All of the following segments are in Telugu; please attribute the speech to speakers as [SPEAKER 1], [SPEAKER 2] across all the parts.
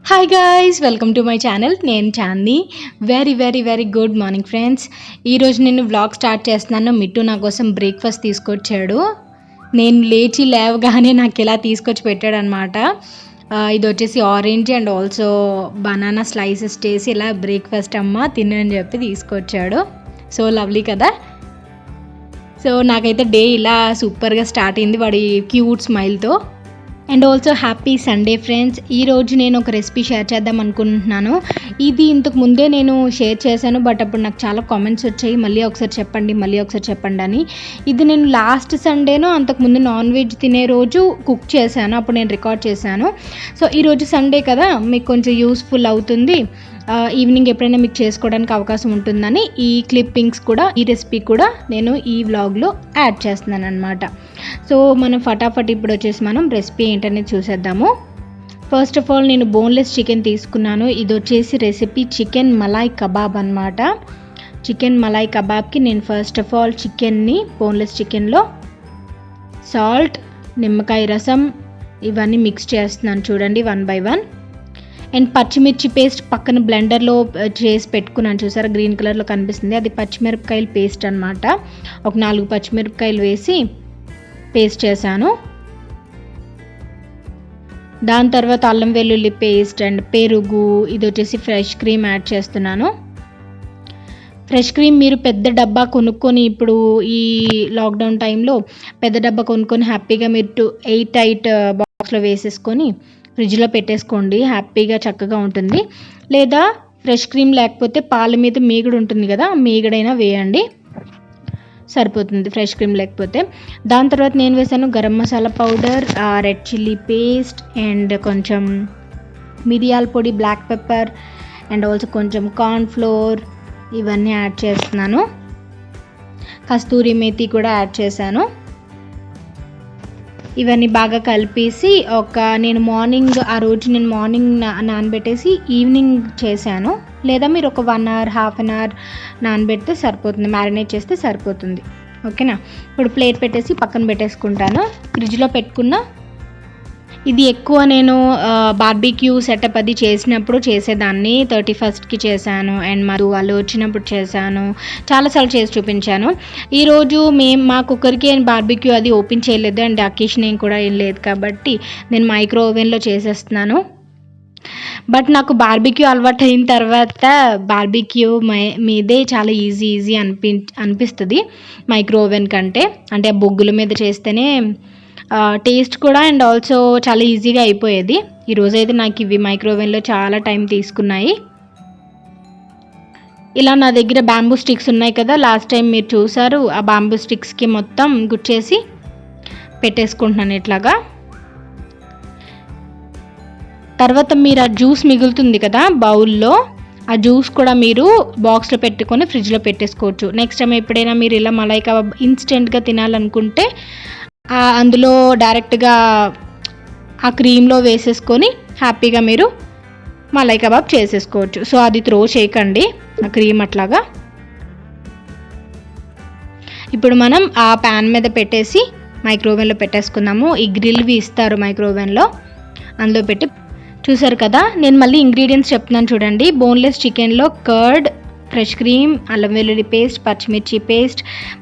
[SPEAKER 1] Hi guys, welcome to my channel. నేను Chandi. Very good morning friends. ఈరోజు నేను వ్లాగ్ స్టార్ట్ చేస్తున్నాను. మిట్టు నా కోసం బ్రేక్ఫాస్ట్ తీసుకొచ్చాడు. నేను లేవగానే నాకు ఇలా తీసుకొచ్చి పెట్టాడు అనమాట. ఇది వచ్చేసి orange and also banana slices చేసి ఇలా బ్రేక్ఫాస్ట్ అమ్మ తినని చెప్పి తీసుకొచ్చాడు. సో లవ్లీ కదా. సో నాకైతే డే ఇలా సూపర్గా స్టార్ట్ అయింది వాడి క్యూట్ స్మైల్తో. And also happy Sunday friends. ఈరోజు నేను ఒక రెసిపీ షేర్ చేద్దాం అనుకుంటున్నాను. ఇది ఇంతకు ముందే నేను షేర్ చేశాను, బట్ అప్పుడు నాకు చాలా కామెంట్స్ వచ్చాయి, మళ్ళీ ఒకసారి చెప్పండి అని. ఇది నేను లాస్ట్ సండేనో అంతకుముందు నాన్ వెజ్ తినే రోజు కుక్ చేశాను, అప్పుడు నేను రికార్డ్ చేశాను. సో ఈరోజు సండే కదా, మీకు కొంచెం యూస్ఫుల్ అవుతుంది, ఈవినింగ్ ఎప్పుడైనా మీకు చేసుకోవడానికి అవకాశం ఉంటుందని ఈ క్లిప్పింగ్స్ కూడా, ఈ రెసిపీ కూడా నేను ఈ వ్లాగ్లో యాడ్ చేస్తున్నాను అనమాట. సో మనం ఫటాఫట్ ఇప్పుడు వచ్చేసి మనం రెసిపీ ఏంటనేది చూసేద్దాము. ఫస్ట్ ఆఫ్ ఆల్ నేను బోన్లెస్ చికెన్ తీసుకున్నాను. ఇది వచ్చేసి రెసిపీ చికెన్ మలాయ్ కబాబ్ అనమాట. చికెన్ మలాయ్ కబాబ్కి నేను ఫస్ట్ ఆఫ్ ఆల్ చికెన్ని, బోన్లెస్ చికెన్లో సాల్ట్, నిమ్మకాయ రసం ఇవన్నీ మిక్స్ చేస్తున్నాను చూడండి, 1 by 1. అండ్ పచ్చిమిర్చి పేస్ట్ పక్కన బ్లెండర్లో చేసి పెట్టుకున్నాను, చూసారా గ్రీన్ కలర్లో కనిపిస్తుంది, అది పచ్చిమిరపకాయల పేస్ట్ అనమాట. ఒక 4 పచ్చిమిరపకాయలు వేసి పేస్ట్ చేశాను. దాని తర్వాత అల్లం వెల్లుల్లి పేస్ట్ అండ్ పెరుగు, ఇది వచ్చేసి ఫ్రెష్ క్రీమ్ యాడ్ చేస్తున్నాను. ఫ్రెష్ క్రీమ్ మీరు పెద్ద డబ్బా కొనుక్కొని, ఇప్పుడు ఈ లాక్డౌన్ టైంలో పెద్ద డబ్బా కొనుక్కొని హ్యాపీగా మీరు 8 బాక్స్లో వేసేసుకొని ఫ్రిడ్జ్లో పెట్టేసుకోండి, హ్యాపీగా చక్కగా ఉంటుంది. లేదా ఫ్రెష్ క్రీమ్ లేకపోతే పాల మీద మీగడ ఉంటుంది కదా, మీగడైనా వేయండి, సరిపోతుంది ఫ్రెష్ క్రీమ్ లేకపోతే. దాని తర్వాత నేను వేసాను garam masala powder, red chilli paste and కొంచెం మిరియాల పొడి, బ్లాక్ పెప్పర్ అండ్ ఆల్సో కొంచెం కార్న్ ఫ్లోర్ ఇవన్నీ యాడ్ చేస్తున్నాను. కస్తూరి మేతి కూడా యాడ్ చేశాను. ఇవన్నీ బాగా కలిపేసి నేను మార్నింగ్ నానబెట్టేసి ఈవినింగ్ చేశాను. లేదా మీరు ఒక 1 hour, ½ an hour నానబెడితే సరిపోతుంది, మ్యారినేట్ చేస్తే సరిపోతుంది. ఓకేనా. ఇప్పుడు ప్లేట్ పెట్టేసి పక్కన పెట్టేసుకుంటాను. ఫ్రిడ్జ్లో పెట్టుకున్న ఇది ఎక్కువ నేను బార్బీక్యూ సెటప్ అది చేసినప్పుడు చేసేదాన్ని. 31st చేశాను అండ్ వాళ్ళు వచ్చినప్పుడు చేశాను, చాలాసార్లు చేసి చూపించాను. ఈరోజు మా కుక్కర్కి బార్బీక్యూ అది ఓపెన్ చేయలేదు అండ్ అకేషన్ ఏం కూడా ఏం లేదు కాబట్టి నేను మైక్రో ఓవెన్లో చేసేస్తున్నాను. బట్ నాకు బార్బీక్యూ అలవాటు అయిన తర్వాత బార్బీక్యూ మీదే చాలా ఈజీ అనిపిస్తుంది మైక్రో ఓవెన్ కంటే. అంటే ఆ బొగ్గుల మీద చేస్తేనే టేస్ట్ కూడా అండ్ ఆల్సో చాలా ఈజీగా అయిపోయేది. ఈరోజైతే నాకు ఇవి మైక్రోవేవ్లో చాలా టైం తీసుకున్నాయి. ఇలా నా దగ్గర బ్యాంబూ స్టిక్స్ ఉన్నాయి కదా, లాస్ట్ టైం మీరు చూసారు, ఆ బ్యాంబూ స్టిక్స్కి మొత్తం గుచ్చేసి పెట్టేసుకుంటున్నాను ఇట్లాగా. తర్వాత మీరు ఆ జ్యూస్ మిగులుతుంది కదా బౌల్లో, ఆ జ్యూస్ కూడా మీరు బాక్స్లో పెట్టుకొని ఫ్రిడ్జ్లో పెట్టేసుకోవచ్చు. నెక్స్ట్ టైం ఎప్పుడైనా మీరు ఇలా మలాయ్ కబాబ్ ఇన్స్టెంట్గా తినాలనుకుంటే అందులో డైరెక్ట్గా ఆ క్రీమ్లో వేసేసుకొని హ్యాపీగా మీరు మలాయ్ కబాబ్ చేసేసుకోవచ్చు. సో అది త్రో చేయకండి ఆ క్రీమ్ అట్లాగా. ఇప్పుడు మనం ఆ ప్యాన్ మీద పెట్టేసి మైక్రోవేవ్లో పెట్టేసుకుందాము. ఈ గ్రిల్వి ఇస్తారు మైక్రోవేవ్లో, అందులో పెట్టి. చూసారు కదా, నేను మళ్ళీ ఇంగ్రీడియంట్స్ చెప్తున్నాను చూడండి. బోన్లెస్ చికెన్లో కర్డ్, ఫ్రెష్ క్రీమ్, అల్లం వెల్లుల్లి పేస్ట్, పచ్చిమిర్చి paste,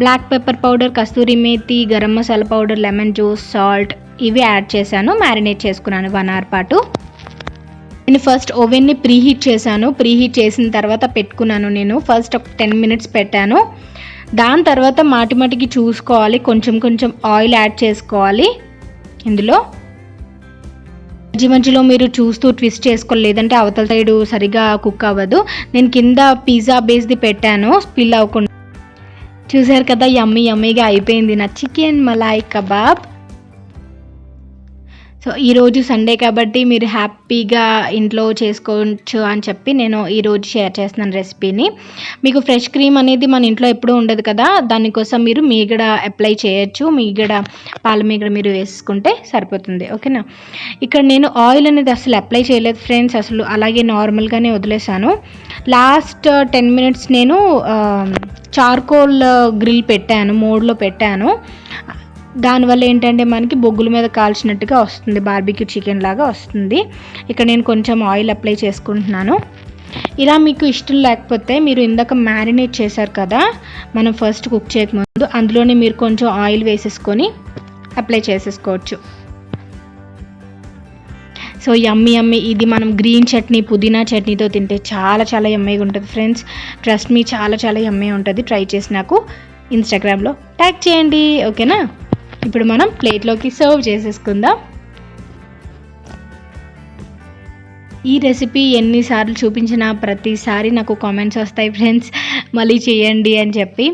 [SPEAKER 1] black pepper powder, kasuri methi, garam masala powder, lemon juice, salt ఇవి యాడ్ చేశాను. మ్యారినేట్ చేసుకున్నాను 1 hour పాటు. నేను ఫస్ట్ ఓవెన్ని ప్రీహీట్ చేశాను. ప్రీహీట్ చేసిన తర్వాత పెట్టుకున్నాను. నేను ఫస్ట్ ఒక 10 minutes పెట్టాను. దాని తర్వాత మాటికి చూసుకోవాలి, కొంచెం ఆయిల్ యాడ్ చేసుకోవాలి ఇందులో. మధ్యలో మీరు చూస్తూ ట్విస్ట్ చేసుకోవాలి, లేదంటే అవతల సైడు సరిగా కుక్ అవ్వదు. నేను కింద పిజ్జా బేస్ది పెట్టాను స్పిల్ అవ్వకుండా. చూసారు కదా, యమ్మీగా అయిపోయింది నా చికెన్ మలాయ్ కబాబ్. సో ఈరోజు సండే కాబట్టి మీరు హ్యాపీగా ఇంట్లో చేసుకోవచ్చు అని చెప్పి నేను ఈరోజు షేర్ చేస్తున్నాను రెసిపీని. మీకు ఫ్రెష్ క్రీమ్ అనేది మన ఇంట్లో ఎప్పుడూ ఉండదు కదా, దానికోసం మీరు మీగడ అప్లై చేయొచ్చు. పాల మీగడ మీరు వేసుకుంటే సరిపోతుంది. ఓకేనా. ఇక్కడ నేను ఆయిల్ అనేది అసలు అప్లై చేయలేదు ఫ్రెండ్స్, అసలు అలాగే నార్మల్గానే వదిలేసాను. లాస్ట్ 10 minutes నేను చార్కోల్ గ్రిల్ పెట్టాను, మోడ్లో పెట్టాను. దానివల్ల ఏంటంటే మనకి బొగ్గుల మీద కాల్చినట్టుగా వస్తుంది, బార్బిక్యూ చికెన్ లాగా వస్తుంది. ఇక్కడ నేను కొంచెం ఆయిల్ అప్లై చేసుకుంటున్నాను. ఇలా మీకు ఇష్టం లేకపోతే మీరు ఇందాక మ్యారినేట్ చేశారు కదా మనం ఫస్ట్ కుక్ చేయకముందు, అందులోనే మీరు కొంచెం ఆయిల్ వేసేసుకొని అప్లై చేసేసుకోవచ్చు. సో యమ్మీ యమ్మీ, ఇది మనం గ్రీన్ చట్నీ పుదీనా చట్నీతో తింటే చాలా చాలా యమ్మీగా ఉంటుంది ఫ్రెండ్స్. ట్రస్ట్ మీ, చాలా చాలా యమ్మీ ఉంటుంది. ట్రై చేసి నాకు ఇన్స్టాగ్రామ్లో ట్యాగ్ చేయండి, ఓకేనా? ఇప్పుడు మనం ప్లేట్లోకి సర్వ్ చేసేసుకుందాం. ఈ రెసిపీ ఎన్నిసార్లు చూపించినా ప్రతిసారి నాకు కామెంట్స్ వస్తాయి ఫ్రెండ్స్, మళ్ళీ చేయండి అని చెప్పి.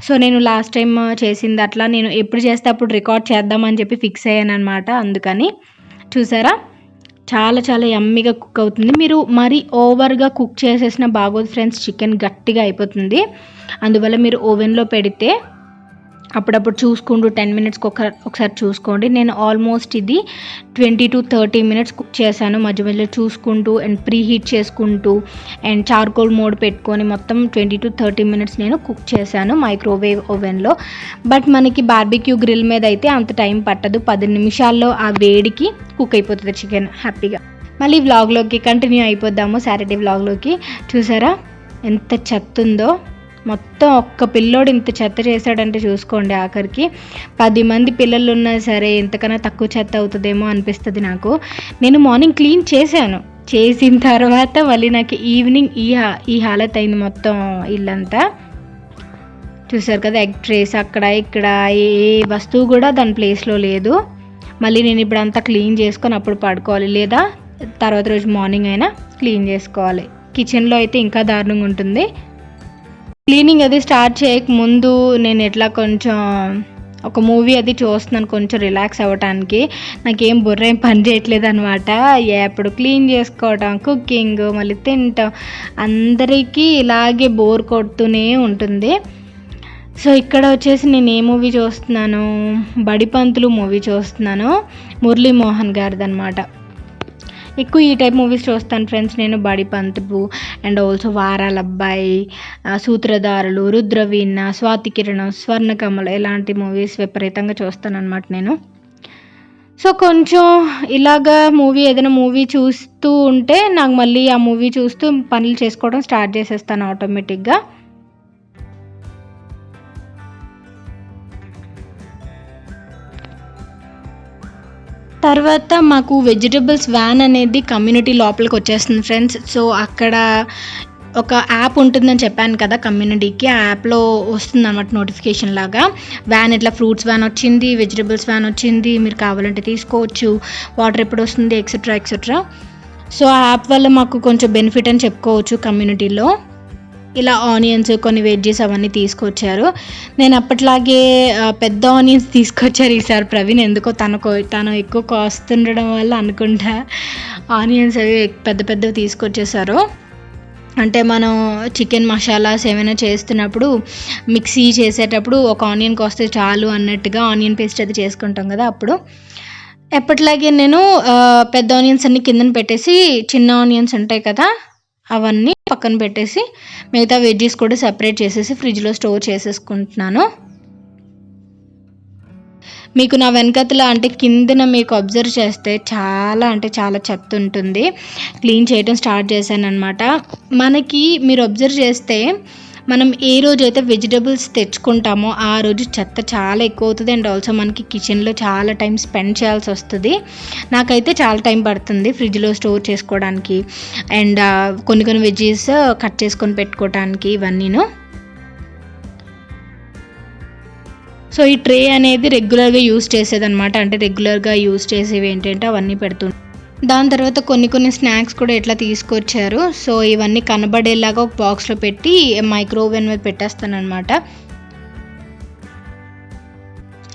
[SPEAKER 1] సో నేను లాస్ట్ టైం చేసింది అట్లా నేను ఎప్పుడు చేస్తే అప్పుడు రికార్డ్ చేద్దామని చెప్పి ఫిక్స్ అయ్యాను అనమాట. అందుకని చూసారా చాలా చాలా యమ్మీగా కుక్ అవుతుంది. మీరు మరీ ఓవర్గా కుక్ చేసేసిన బాగోదు ఫ్రెండ్స్, చికెన్ గట్టిగా అయిపోతుంది. అందువల్ల మీరు ఓవెన్లో పెడితే అప్పుడప్పుడు చూసుకుంటూ 10 మినిట్స్కి ఒకసారి చూసుకోండి. నేను ఆల్మోస్ట్ ఇది 20 to 30 మినిట్స్ కుక్ చేశాను, మధ్య మధ్యలో చూసుకుంటూ అండ్ ప్రీ హీట్ చేసుకుంటూ అండ్ చార్కోల్ మోడ్ పెట్టుకొని మొత్తం 20 to 30 మినిట్స్ నేను కుక్ చేశాను మైక్రోవేవ్ ఓవెన్లో. బట్ మనకి బార్బిక్యూ గ్రిల్ మీద అయితే అంత టైం పట్టదు, 10 నిమిషాల్లో ఆ వేడికి కుక్ అయిపోతుంది చికెన్ హ్యాపీగా. మళ్ళీ వ్లాగ్లోకి కంటిన్యూ అయిపోద్దాము, సాటర్డే వ్లాగ్లోకి. చూసారా ఎంత చెత్త ఉందో, మొత్తం ఒక్క పిల్లోడు ఇంత చెత్త చేశాడంటే చూసుకోండి. ఆఖరికి 10 మంది పిల్లలు ఉన్నా సరే ఇంతకన్నా తక్కువ చెత్త అవుతుందేమో అనిపిస్తుంది నాకు. నేను మార్నింగ్ క్లీన్ చేశాను, చేసిన తర్వాత మళ్ళీ నాకు ఈవినింగ్ ఈ హాలత్ అయింది మొత్తం ఇల్లంతా. చూసారు కదా, ఎగ్ ట్రేస్ అక్కడ ఇక్కడ ఏ వస్తువు కూడా దాని ప్లేస్లో లేదు. మళ్ళీ నేను ఇప్పుడు అంతా క్లీన్ చేసుకొని అప్పుడు పడుకోవాలి, లేదా తర్వాత రోజు మార్నింగ్ అయినా క్లీన్ చేసుకోవాలి. కిచెన్లో అయితే ఇంకా దారుణంగా ఉంటుంది. క్లీనింగ్ అది స్టార్ట్ చేయకముందు నేను ఎట్లా కొంచెం ఒక మూవీ అది చూస్తున్నాను కొంచెం రిలాక్స్ అవ్వటానికి. నాకేం బుర్ర ఏం పని చేయట్లేదు అనమాట. ఎప్పుడు క్లీన్ చేసుకోవటం, కుకింగ్, మళ్ళీ తినటం, అందరికీ ఇలాగే బోర్ కొడుతూనే ఉంటుంది. సో ఇక్కడ వచ్చేసి నేను ఏ మూవీ చూస్తున్నాను, బడిపంతులు మూవీ చూస్తున్నాను, మురళీమోహన్ గారిది అనమాట. ఎక్కువ ఈ టైప్ మూవీస్ చూస్తాను ఫ్రెండ్స్ నేను, బడిపంతులు అండ్ ఆల్సో వారాల అబ్బాయి, సూత్రధారులు, రుద్రవీణ, స్వాతి కిరణం, స్వర్ణకమల, ఇలాంటి మూవీస్ విపరీతంగా చూస్తాను అనమాట నేను. సో కొంచెం ఇలాగా ఏదైనా మూవీ చూస్తూ ఉంటే నాకు మళ్ళీ ఆ మూవీ చూస్తూ పనులు చేసుకోవడం స్టార్ట్ చేసేస్తాను ఆటోమేటిక్గా. తర్వాత మాకు వెజిటబుల్స్ వ్యాన్ అనేది కమ్యూనిటీ లోపలికి వచ్చేస్తుంది ఫ్రెండ్స్. సో అక్కడ ఒక యాప్ ఉంటుందని చెప్పాను కదా కమ్యూనిటీకి, ఆ యాప్లో వస్తుంది అన్నమాట నోటిఫికేషన్ లాగా. వ్యాన్ ఇట్లా ఫ్రూట్స్ వ్యాన్ వచ్చింది, వెజిటబుల్స్ వ్యాన్ వచ్చింది, మీరు కావాలంటే తీసుకోవచ్చు, వాటర్ ఎప్పుడు వస్తుంది, ఎక్సెట్రా ఎక్సెట్రా. సో ఆ యాప్ వల్ల మాకు కొంచెం బెనిఫిట్ అని చెప్పుకోవచ్చు కమ్యూనిటీలో. ఇలా ఆనియన్స్, కొన్ని వెజ్జెస్ అవన్నీ తీసుకొచ్చారు. నేను అప్పట్లాగే పెద్ద ఆనియన్స్ తీసుకొచ్చారు ఈసారి ప్రవీణ్, ఎందుకో తను ఎక్కువ కాస్ట్ ఉండడం వల్ల అనుకుంటా ఆనియన్స్ అవి పెద్ద పెద్దవి తీసుకొచ్చేసారు. అంటే మనం చికెన్ మసాలాస్ ఏమైనా చేస్తున్నప్పుడు మిక్సీ చేసేటప్పుడు ఒక ఆనియన్ కోస్తే చాలు అన్నట్టుగా ఆనియన్ పేస్ట్ అది చేసుకుంటాం కదా, అప్పుడు ఎప్పటిలాగే నేను పెద్ద ఆనియన్స్ అన్ని కిందన పెట్టేసి చిన్న ఆనియన్స్ ఉంటాయి కదా అవన్నీ పక్కన పెట్టేసి మిగతా వెజ్జెస్ కూడా సెపరేట్ చేసేసి ఫ్రిడ్జ్లో స్టోర్ చేసేసుకుంటున్నాను. మీకు నా వెనకతల అంటే కిందన మీకు అబ్జర్వ్ చేస్తే చాలా అంటే చాలా చెత్త ఉంటుంది. క్లీన్ చేయడం స్టార్ట్ చేశాను అనమాట. మనకి మీరు అబ్జర్వ్ చేస్తే మనం ఏ రోజైతే వెజిటబుల్స్ తెచ్చుకుంటామో ఆ రోజు చెత్త చాలా ఎక్కువ అవుతుంది అండ్ ఆల్సో మనకి కిచెన్లో చాలా టైం స్పెండ్ చేయాల్సి వస్తుంది. నాకైతే చాలా టైం పడుతుంది ఫ్రిడ్జ్లో స్టోర్ చేసుకోవడానికి అండ్ కొన్ని వెజ్జెస్ కట్ చేసుకొని పెట్టుకోవడానికి ఇవన్నీను. సో ఈ ట్రే అనేది రెగ్యులర్గా యూస్ చేసేదన్నమాట, అంటే రెగ్యులర్గా యూస్ చేసేవి ఏంటంటే అవన్నీ పెడుతుంది. దాని తర్వాత కొన్ని స్నాక్స్ కూడా ఎట్లా తీసుకొచ్చారు. సో ఇవన్నీ కనబడేలాగా ఒక బాక్స్లో పెట్టి మైక్రోవేవ్ మీద పెట్టేస్తాను అనమాట.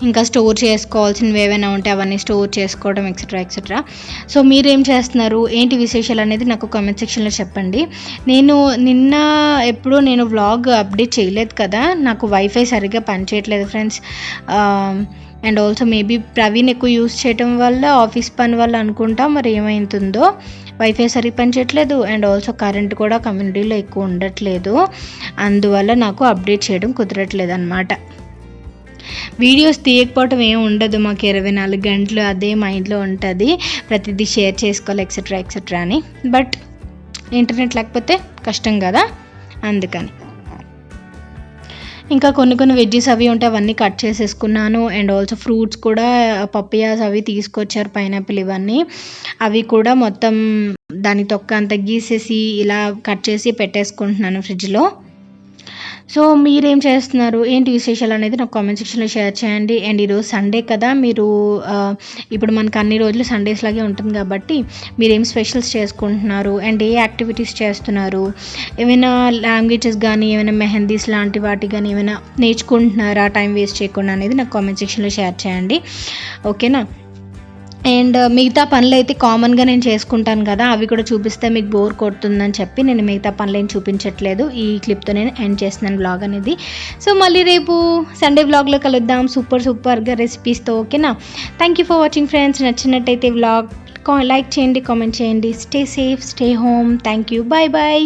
[SPEAKER 1] ఇంకా స్టోర్ చేసుకోవాల్సినవి ఏవైనా ఉంటే అవన్నీ స్టోర్ చేసుకోవడం ఎక్సెట్రా ఎక్సెట్రా. సో మీరేం చేస్తున్నారు, ఏంటి విశేషాలు అనేది నాకు కామెంట్ సెక్షన్లో చెప్పండి. నిన్న ఎప్పుడూ నేను వ్లాగ్ అప్డేట్ చేయలేదు కదా, నాకు వైఫై సరిగ్గా పనిచేయట్లేదు friends. And also maybe Praveen ఎక్కువ యూస్ చేయడం వల్ల ఆఫీస్ పని వల్ల అనుకుంటా, మరి ఏమైతుందో వైఫై సరిగ్గా పనిచేయట్లేదు అండ్ ఆల్సో కరెంట్ కూడా కమ్యూనిటీలో ఎక్కువ ఉండట్లేదు, అందువల్ల నాకు అప్డేట్ చేయడం కుదరట్లేదు అనమాట. వీడియోస్ తీయకపోవటం ఏం ఉండదు, మాకు 24 గంటలు అదే మైండ్లో ఉంటుంది, ప్రతిదీ షేర్ చేసుకోవాలి ఎక్సెట్రా ఎక్సెట్రా అని. బట్ ఇంటర్నెట్ లేకపోతే కష్టం కదా, అందుకని. ఇంకా కొన్ని వెజ్జెస్ అవి ఉంటే అవన్నీ కట్ చేసేసుకున్నాను. అండ్ ఆల్సో ఫ్రూట్స్ కూడా పపియాస్ అవి తీసుకొచ్చారు, పైనాపిల్ ఇవన్నీ, అవి కూడా మొత్తం దాని తొక్క అంతా గీసేసి ఇలా కట్ చేసి పెట్టేసుకుంటున్నాను ఫ్రిడ్జ్లో. సో మీరేం చేస్తున్నారు, ఏంటి విశేషాలు అనేది నాకు కామెంట్ సెక్షన్లో షేర్ చేయండి. అండ్ ఈరోజు సండే కదా, మీరు ఇప్పుడు మనకు అన్ని రోజులు సండేస్ లాగే ఉంటుంది కాబట్టి మీరేం స్పెషల్స్ చేసుకుంటున్నారు అండ్ ఏ యాక్టివిటీస్ చేస్తున్నారు, ఏమైనా లాంగ్వేజెస్ కానీ ఏమైనా మెహందీస్ లాంటి వాటి కానీ ఏమైనా నేర్చుకుంటున్నారా టైం వేస్ట్ చేయకుండా అనేది నాకు కామెంట్ సెక్షన్లో షేర్ చేయండి, ఓకేనా. అండ్ మిగతా పనులు అయితే కామన్గా నేను చేసుకుంటాను కదా, అవి కూడా చూపిస్తే మీకు బోర్ కొడుతుందని చెప్పి నేను మిగతా పనులు ఏం చూపించట్లేదు. ఈ క్లిప్తో నేను ఎండ్ చేస్తున్నాను వ్లాగ్ అనేది. సో మళ్ళీ రేపు సండే వ్లాగ్లో కలుద్దాం సూపర్గా రెసిపీస్తో, ఓకేనా. Thank you for watching friends. నచ్చినట్టయితే వ్లాగ్ లైక్ చేయండి, కామెంట్ చేయండి. Stay safe, stay home. Thank you, bye bye.